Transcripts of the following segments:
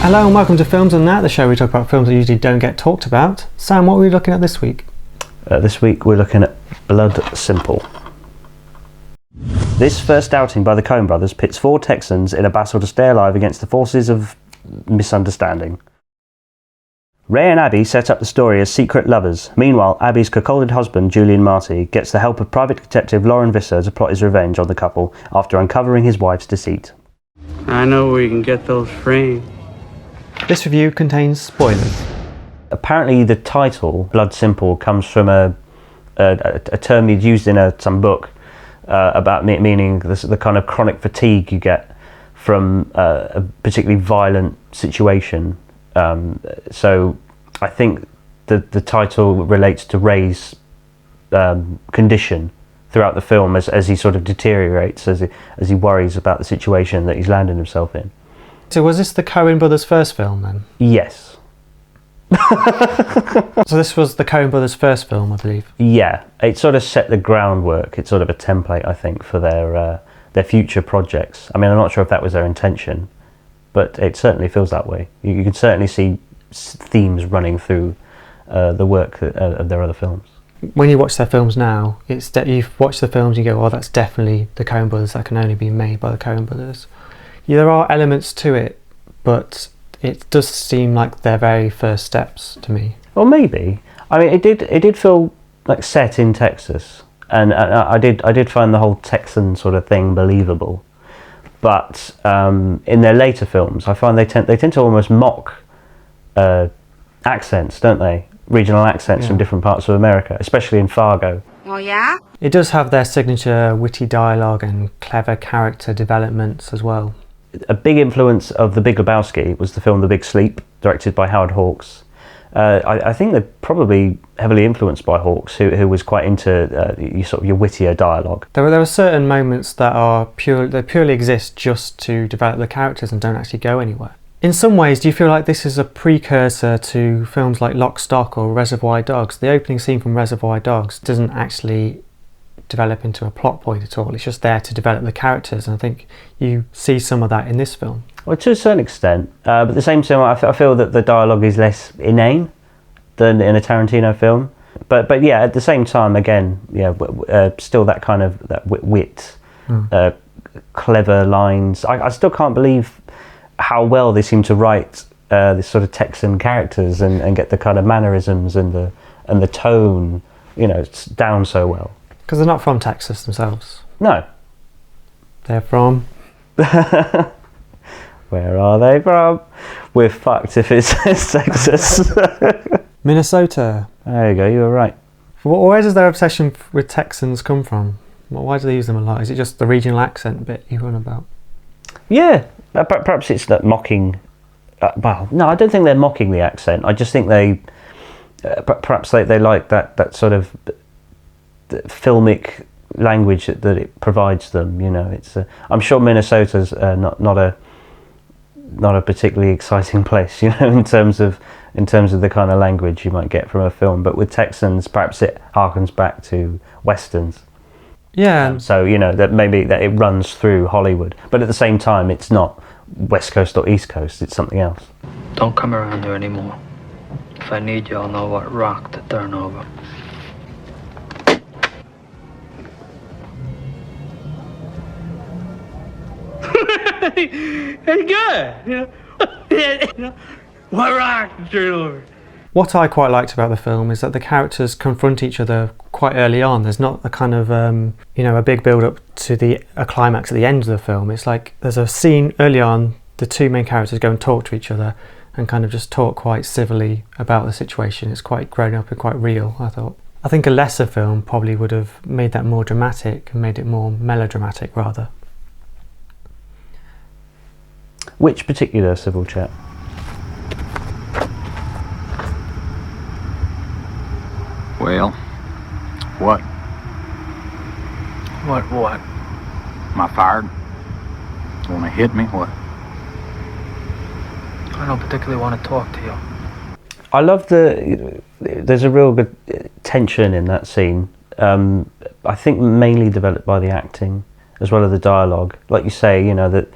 Hello and welcome to Films and That, the show where we talk about films that usually don't get talked about. Sam, what are we looking at this week? This week we're looking at Blood Simple. This first outing by the Coen Brothers pits four Texans in a battle to stay alive against the forces of misunderstanding. Ray and Abby set up the story as secret lovers. Meanwhile, Abby's cuckolded husband, Julian Marty, gets the help of private detective Lauren Visser to plot his revenge on the couple after uncovering his wife's deceit. I know where you can get those frames. This review contains spoilers. Apparently the title, Blood Simple, comes from a term you'd used in some book about meaning the kind of chronic fatigue you get from a particularly violent situation. So I think the title relates to Ray's condition throughout the film as he sort of deteriorates, as he worries about the situation that he's landed himself in. So was this the Coen Brothers' first film then? Yes. So this was the Coen Brothers' first film, I believe? Yeah, it sort of set the groundwork. It's sort of a template, I think, for their future projects. I mean, I'm not sure if that was their intention, but it certainly feels that way. You can certainly see themes running through the work of their other films. When you watch their films now, you've watched the films and you go, oh, that's definitely the Coen Brothers, that can only be made by the Coen Brothers. Yeah, there are elements to it, but it does seem like their very first steps to me. Well, maybe. I mean, it did feel like set in Texas, and I did find the whole Texan sort of thing believable. But in their later films, I find they tend to almost mock accents, don't they? Regional accents from different parts of America, especially in Fargo. Oh yeah? It does have their signature witty dialogue and clever character developments as well. A big influence of The Big Lebowski was the film The Big Sleep, directed by Howard Hawks. I think they're probably heavily influenced by Hawks, who was quite into your wittier dialogue. There are certain moments that they purely exist just to develop the characters and don't actually go anywhere. In some ways, do you feel like this is a precursor to films like Lock, Stock or Reservoir Dogs? The opening scene from Reservoir Dogs doesn't actually develop into a plot point at all. It's just there to develop the characters, and I think you see some of that in this film. Well, to a certain extent, but at the same time, I feel that the dialogue is less inane than in a Tarantino film. But yeah, at the same time, again, still that kind of wit, clever lines. I still can't believe how well they seem to write this sort of Texan characters and get the kind of mannerisms and the tone, down so well. Because they're not from Texas themselves. No. They're from... Where are they from? We're fucked if it's Texas. Minnesota. There you go, you were right. Where does their obsession with Texans come from? Why do they use them a lot? Is it just the regional accent bit you run about? Yeah, perhaps it's that mocking... well, no, I don't think they're mocking the accent. I just think they... perhaps they like that sort of... the filmic language that it provides them. It's I'm sure Minnesota's not a particularly exciting place, in terms of the kind of language you might get from a film. But with Texans, perhaps it harkens back to westerns. Yeah. So that maybe that it runs through Hollywood, but at the same time, it's not West Coast or East Coast. It's something else. Don't come around here anymore. If I need you, I'll know what rock to turn over. It's good. What rock to turn over? What I quite liked about the film is that the characters confront each other quite early on. There's not a kind of, a big build-up to a climax at the end of the film. It's like there's a scene early on, the two main characters go and talk to each other and kind of just talk quite civilly about the situation. It's quite grown up and quite real, I thought. I think a lesser film probably would have made that more dramatic and made it more melodramatic, rather. Which particular civil chat? Well, what? What? Am I fired? Wanna hit me? What? I don't particularly want to talk to you. I love there's a real good tension in that scene. I think mainly developed by the acting as well as the dialogue. Like you say, that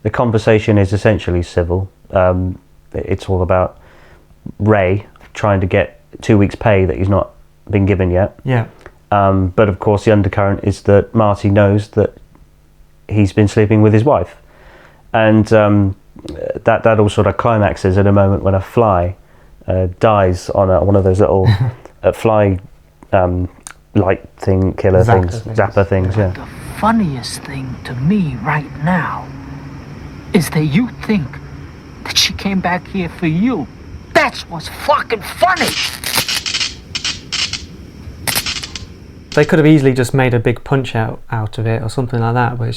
the conversation is essentially civil. it's all about Ray trying to get 2 weeks' pay that he's not been given yet. Yeah. But of course, the undercurrent is that Marty knows that he's been sleeping with his wife, and that all sort of climaxes at a moment when a fly dies on one of those little fly light thing, killer zapper things. Yeah. The funniest thing to me right now is that you think that she came back here for you. That's what's fucking funny. They could have easily just made a big punch out of it or something like that, but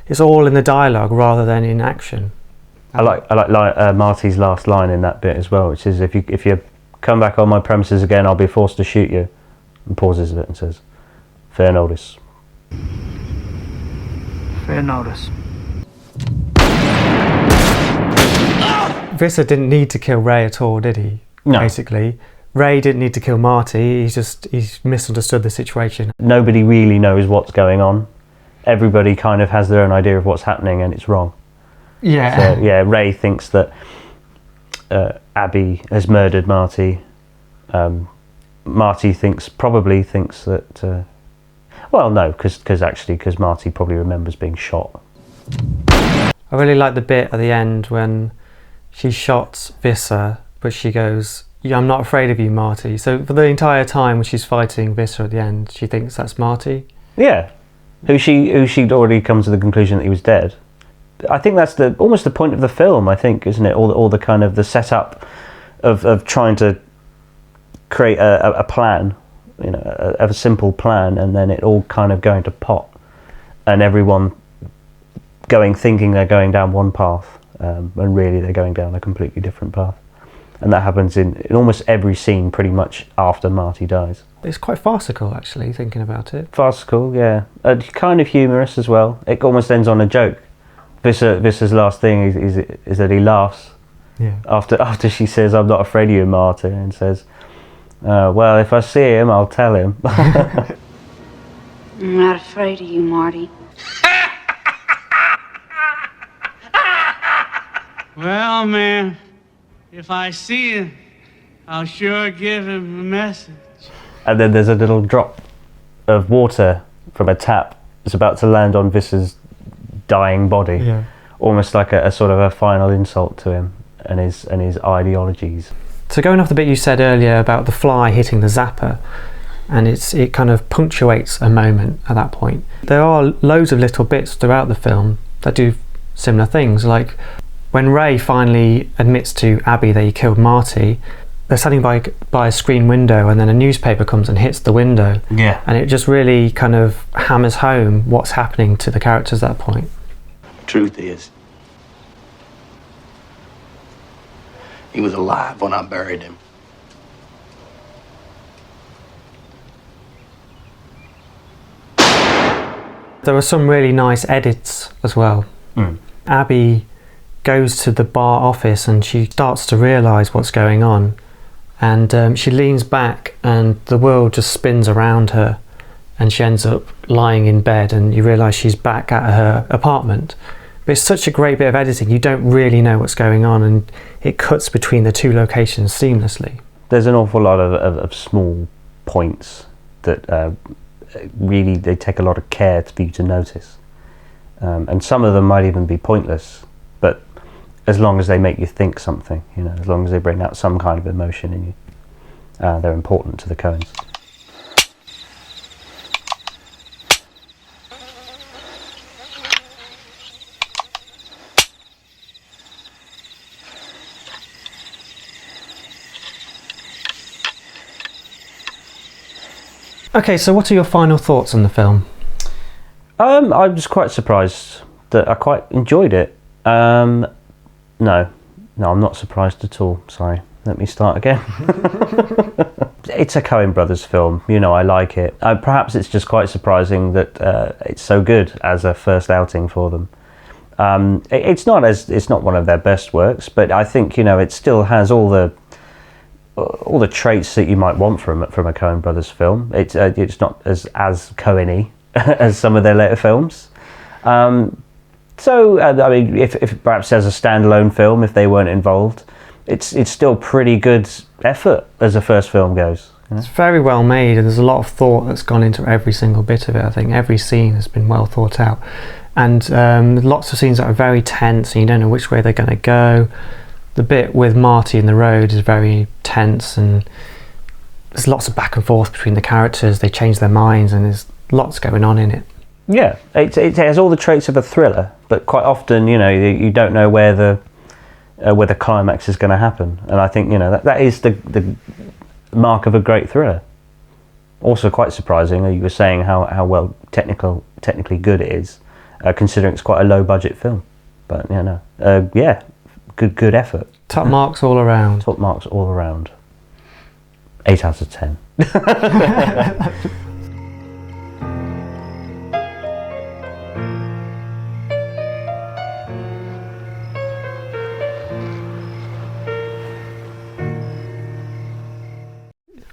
it's all in the dialogue rather than in action. I like Marty's last line in that bit as well, which is, if you come back on my premises again, I'll be forced to shoot you. And pauses a bit and says, "Fair notice." Fair notice. Visser didn't need to kill Ray at all, did he? No. Basically, Ray didn't need to kill Marty. He's misunderstood the situation. Nobody really knows what's going on. Everybody kind of has their own idea of what's happening, and it's wrong. Yeah. So, yeah, Ray thinks that Abby has murdered Marty. Marty probably thinks that. Well, no, because Marty probably remembers being shot. I really like the bit at the end when she shots Visser, but she goes, "Yeah, I'm not afraid of you, Marty." So for the entire time when she's fighting Visser at the end, she thinks that's Marty. Yeah, who she'd already come to the conclusion that he was dead. I think that's almost the point of the film, I think, isn't it? All the kind of the setup of trying to create a plan, a simple plan, and then it all kind of going to pot, and everyone thinking they're going down one path, when really they're going down a completely different path. And that happens in almost every scene pretty much after Marty dies. It's quite farcical, actually, thinking about it. Farcical, yeah. Kind of humorous as well. It almost ends on a joke. Visser's last thing is that he laughs. Yeah. After she says, "I'm not afraid of you, Marty," and says, "Well, if I see him, I'll tell him." I'm not afraid of you, Marty. Well, man, if I see him, I'll sure give him a message. And then there's a little drop of water from a tap that's about to land on Visser's dying body. Yeah. Almost like a sort of a final insult to him and his ideologies. So going off the bit you said earlier about the fly hitting the zapper, and it kind of punctuates a moment at that point. There are loads of little bits throughout the film that do similar things, like when Ray finally admits to Abby that he killed Marty, they're standing by a screen window, and then a newspaper comes and hits the window. Yeah. And it just really kind of hammers home what's happening to the characters at that point. Truth is, he was alive when I buried him. There were some really nice edits as well. Abby goes to the bar office and she starts to realise what's going on, and she leans back and the world just spins around her, and she ends up lying in bed, and you realise she's back at her apartment. But it's such a great bit of editing, you don't really know what's going on, and it cuts between the two locations seamlessly. There's an awful lot of small points that really they take a lot of care for you to notice, and some of them might even be pointless, but as long as they make you think something, as long as they bring out some kind of emotion in you, they're important to the Coens. Okay, so what are your final thoughts on the film? I was quite surprised that I quite enjoyed it. No, I'm not surprised at all. Sorry, let me start again. It's a Coen Brothers film, I like it. Perhaps it's just quite surprising that it's so good as a first outing for them. It's not one of their best works, but I think it still has all the traits that you might want from a Coen Brothers film. It's not as Coen-y as some of their later films. So I mean, if perhaps as a standalone film, if they weren't involved, it's still pretty good effort as a first film goes. It's very well made, and there's a lot of thought that's gone into every single bit of it. I think every scene has been well thought out, and lots of scenes that are very tense and you don't know which way they're going to go. The bit with Marty in the road is very tense, and there's lots of back and forth between the characters. They change their minds, and there's lots going on in it. Yeah, it has all the traits of a thriller, but quite often, you don't know where the climax is going to happen, and I think that is the mark of a great thriller. Also, quite surprising, you were saying how well technically good it is, considering it's quite a low budget film. But good effort. Top marks all around. Top marks all around. 8 out of 10.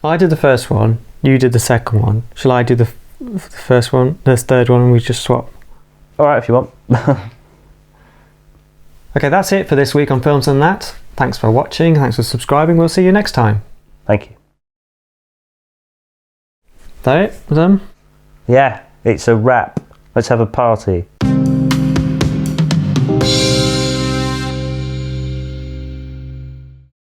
I did the first one, you did the second one. Shall I do the first one, the third one, and we just swap? Alright, if you want. Okay, that's it for this week on Films and That. Thanks for watching, thanks for subscribing, we'll see you next time. Thank you. Is that it? Done? Yeah, it's a wrap. Let's have a party.